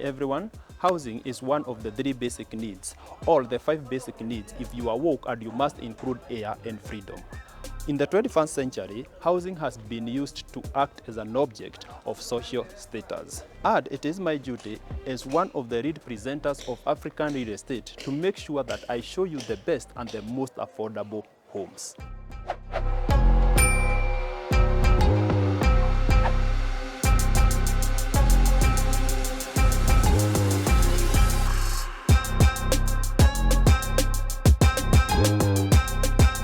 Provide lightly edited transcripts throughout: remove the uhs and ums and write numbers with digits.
everyone. Housing is one of the 3 basic needs, or the 5 basic needs if you are woke, and you must include air and freedom. In the 21st century, housing has been used to act as an object of social status. And it is my duty as one of the lead presenters of African real estate to make sure that I show you the best and the most affordable homes.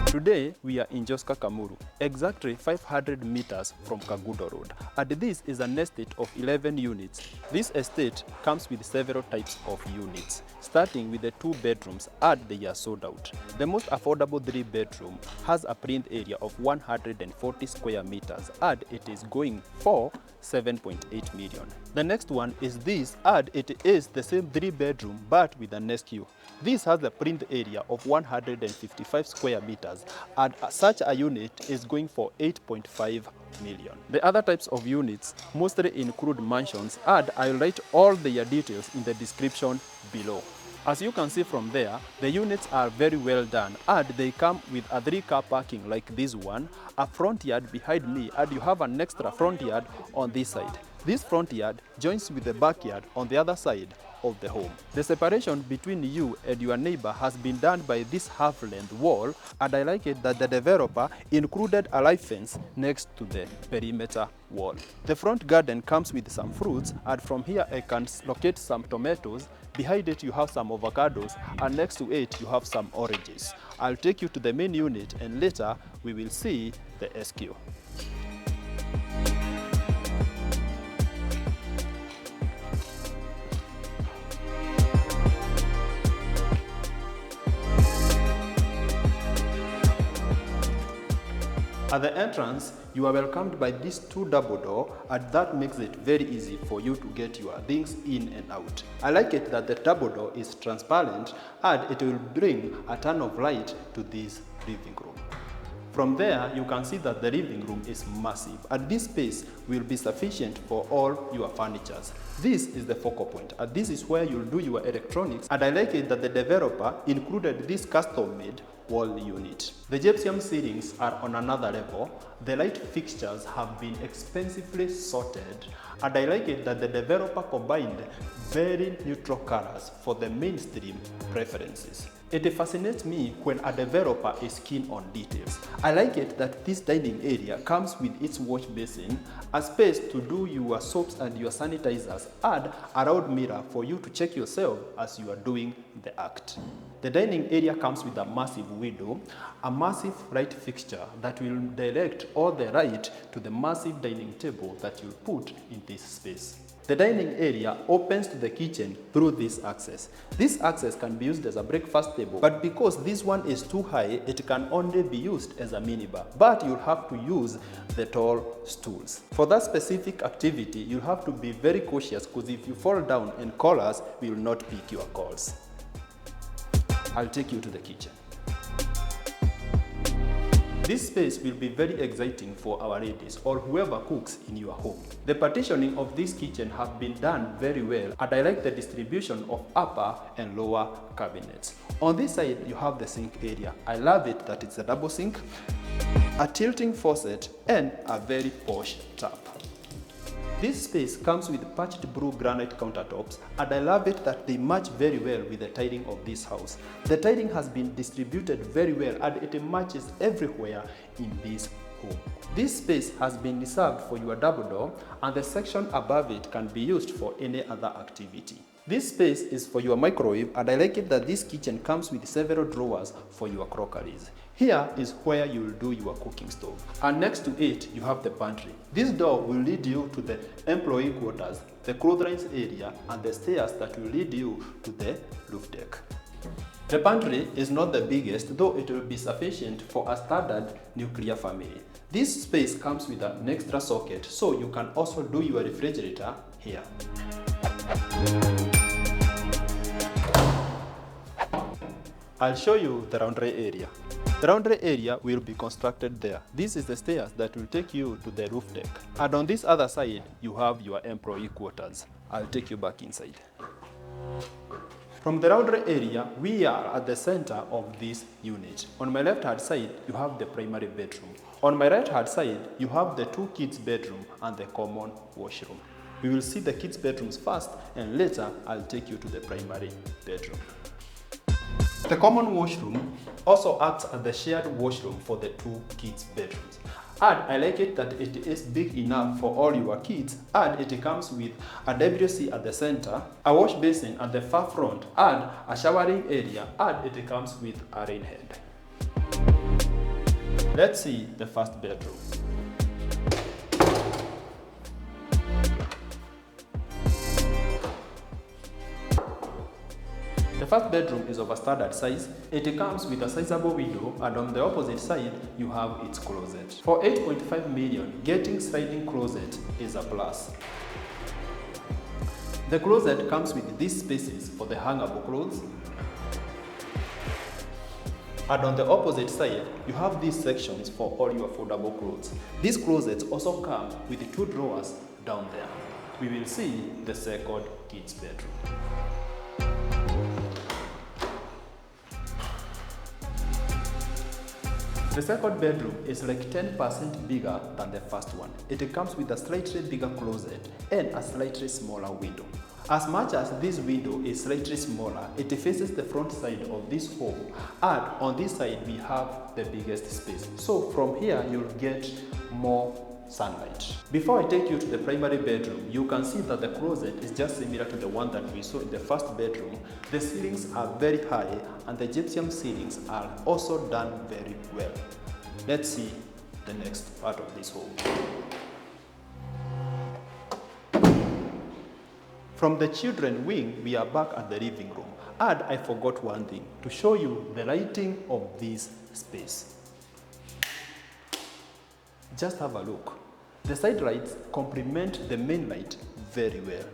Today, we are in Joska Kangundo, exactly 500 meters from Kangundo Road. And this is an estate of 11 units. This estate comes with several types of units, starting with the 2 bedrooms, and they are sold out. The most affordable 3-bedroom has a plinth area of 140 square meters, and it is going for 7.8 million. The next one is this, and it is the same 3-bedroom but with an SQ. This has a plinth area of 155 square meters, and such a unit is going for 8.5 million. The other types of units mostly include mansions, and I'll write all their details in the description below. As you can see from there, the units are very well done, and they come with a 3-car parking like this one, a front yard behind me, and you have an extra front yard on this side. This front yard joins with the backyard on the other side of the home. The separation between you and your neighbor has been done by this half-length wall, and I like it that the developer included a live fence next to the perimeter wall. The front garden comes with some fruits, and from here I can locate some tomatoes. Behind it you have some avocados, and next to it you have some oranges. I'll take you to the main unit, and later we will see the SQ. At the entrance, you are welcomed by these 2 double doors, and that makes it very easy for you to get your things in and out. I like it that the double door is transparent, and it will bring a ton of light to this living room. From there, you can see that the living room is massive, and this space will be sufficient for all your furniture. This is the focal point, and this is where you'll do your electronics, and I like it that the developer included this custom-made wall unit. The gypsum ceilings are on another level. The light fixtures have been expensively sorted, and I like it that the developer combined very neutral colors for the mainstream preferences. It fascinates me when a developer is keen on details. I like it that this dining area comes with its wash basin, a space to do your soaps and your sanitizers, and a round mirror for you to check yourself as you are doing the act. The dining area comes with a massive window, a massive light fixture that will direct all the light to the massive dining table that you'll put in this space. The dining area opens to the kitchen through this access. This access can be used as a breakfast table, but because this one is too high, it can only be used as a minibar, but you'll have to use the tall stools. For that specific activity, you'll have to be very cautious, because if you fall down and call us, we will not pick your calls. I'll take you to the kitchen. This space will be very exciting for our ladies or whoever cooks in your home. The partitioning of this kitchen have been done very well, and I like the distribution of upper and lower cabinets. On this side, you have the sink area. I love it that it's a double sink, a tilting faucet, and a very posh tap. This space comes with patched blue granite countertops, and I love it that they match very well with the tiling of this house. The tiling has been distributed very well, and it matches everywhere in this home. This space has been reserved for your double door, and the section above it can be used for any other activity. This space is for your microwave, and I like it that this kitchen comes with several drawers for your crockeries. Here is where you will do your cooking stove, and next to it you have the pantry. This door will lead you to the employee quarters, the clotheslines area, and the stairs that will lead you to the roof deck. The pantry is not the biggest, though it will be sufficient for a standard nuclear family. This space comes with an extra socket, so you can also do your refrigerator here. I'll show you the laundry area. The laundry area will be constructed there. This is the stairs that will take you to the roof deck. And on this other side, you have your employee quarters. I'll take you back inside. From the laundry area, we are at the center of this unit. On my left hand side, you have the primary bedroom. On my right hand side, you have the 2 kids' bedroom and the common washroom. We will see the kids' bedrooms first, and later I'll take you to the primary bedroom. The common washroom also acts as the shared washroom for the 2 kids' bedrooms. And I like it that it is big enough for all your kids, and it comes with a WC at the center, a wash basin at the far front, and a showering area, and it comes with a rain head. Let's see the first bedroom. The first bedroom is of a standard size. It comes with a sizable window, and on the opposite side, you have its closet. For 8.5 million, getting sliding closet is a plus. The closet comes with these spaces for the hangable clothes. And on the opposite side, you have these sections for all your foldable clothes. These closets also come with 2 drawers down there. We will see the second kids' bedroom. The second bedroom is like 10% bigger than the first one. It comes with a slightly bigger closet and a slightly smaller window. As much as this window is slightly smaller, it faces the front side of this home, and on this side we have the biggest space. So from here you'll get more sunlight. Before I take you to the primary bedroom, you can see that the closet is just similar to the one that we saw in the first bedroom. The ceilings are very high, and the gypsum ceilings are also done very well. Let's see the next part of this home. From the children wing, we are back at the living room. And I forgot one thing, to show you the lighting of this space. Just have a look. The side lights complement the main light very well.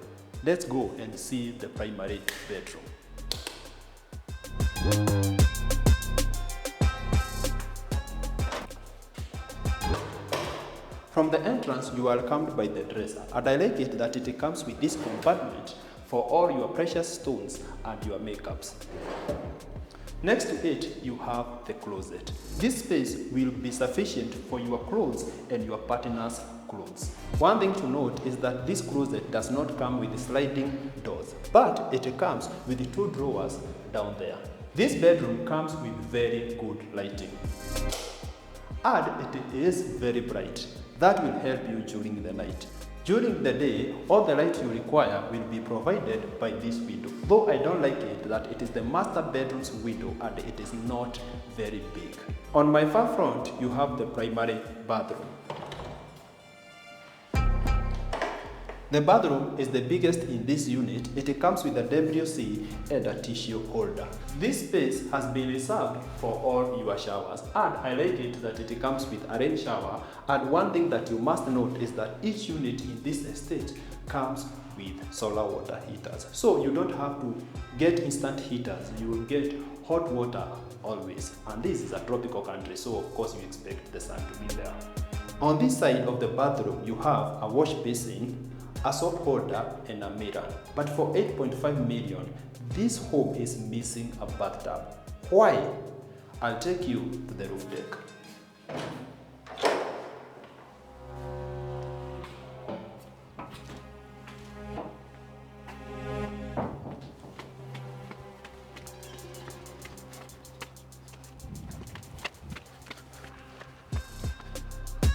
Let's go and see the primary bedroom. From the entrance, you are welcomed by the dresser, and I like it that it comes with this compartment for all your precious stones and your makeups. Next to it, you have the closet. This space will be sufficient for your clothes and your partner's clothes. One thing to note is that this closet does not come with sliding doors, but it comes with 2 drawers down there. This bedroom comes with very good lighting, and it is very bright. That will help you during the night. During the day, all the light you require will be provided by this window. Though I don't like it that it is the master bedroom's window and it is not very big. On my far front, you have the primary bathroom. The bathroom is the biggest in this unit. It comes with a WC and a tissue holder. This space has been reserved for all your showers, and I like it that it comes with a rain shower. And one thing that you must note is that each unit in this estate comes with solar water heaters. So you don't have to get instant heaters, you will get hot water always. And this is a tropical country, so of course you expect the sun to be there. On this side of the bathroom, you have a wash basin, a soap holder, and a mirror. But for 8.5 million, this home is missing a bathtub. Why? I'll take you to the roof deck.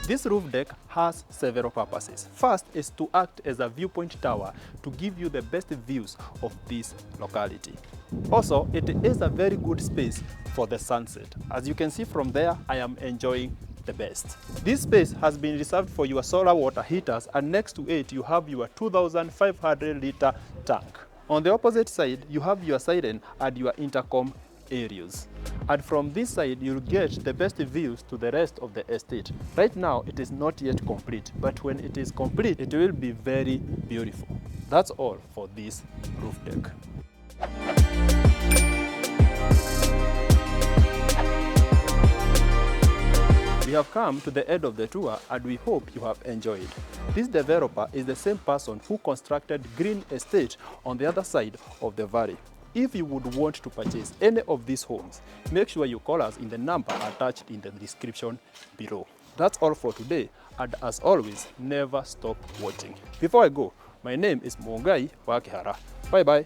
This roof deck has several purposes. First is to act as a viewpoint tower to give you the best views of this locality. Also, it is a very good space for the sunset. As you can see from there, I am enjoying the best. This space has been reserved for your solar water heaters, and next to it you have your 2,500 liter tank. On the opposite side, you have your siren and your intercom areas. And from this side, you'll get the best views to the rest of the estate. Right now, it is not yet complete, but when it is complete, it will be very beautiful. That's all for this roof deck. We have come to the end of the tour and we hope you have enjoyed. This developer is the same person who constructed Green Estate on the other side of the valley. If you would want to purchase any of these homes, make sure you call us in the number attached in the description below. That's all for today, and as always, never stop watching. Before I go, my name is Mongai Wakihara. Bye bye.